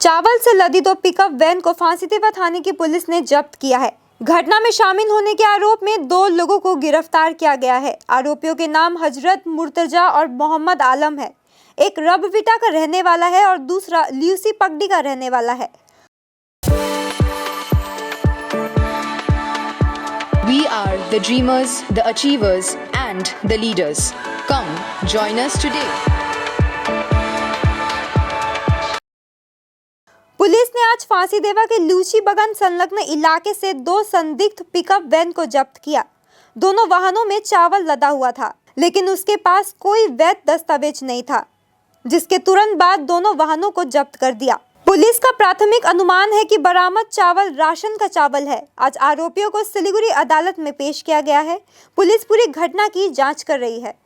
चावल से लदी दो पिकअप वैन को फांसीदेवा थाने की पुलिस ने जब्त किया है। घटना में शामिल होने के आरोप में 2 लोगों को गिरफ्तार किया गया है। आरोपियों के नाम हजरत मुर्तजा और मोहम्मद आलम है। एक रबविटा का रहने वाला है और दूसरा ल्यूसी पगडी का रहने वाला है। We are the dreamers, the achievers and the leaders. Come, join us today. Police ने आज फांसीदेवा के लूची बगन संलग्न इलाके से 2 संदिग्ध पिकअप वैन को जब्त किया। दोनों वाहनों में चावल लदा हुआ था, लेकिन उसके पास कोई वैध दस्तावेज नहीं था, जिसके तुरंत बाद दोनों वाहनों को जब्त कर दिया। पुलिस का प्राथमिक अनुमान है कि बरामद चावल राशन का चावल है। आज आरोपियों को सिलीगुड़ी अदालत में पेश किया गया है। पुलिस पूरी घटना की जांच कर रही है।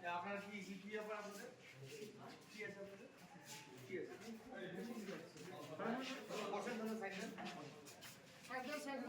আপনার কি কি ব্যাপার আপনাদের কি আছে আপনাদের কি আছে বসেন ধরে সাইড দেন সাইড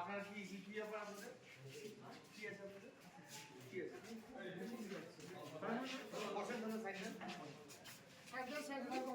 আপনার কি কি ব্যাপার আপনাদের কি আছে আপনাদের কি আছে বসেন ধরে সাইড দেন সাইড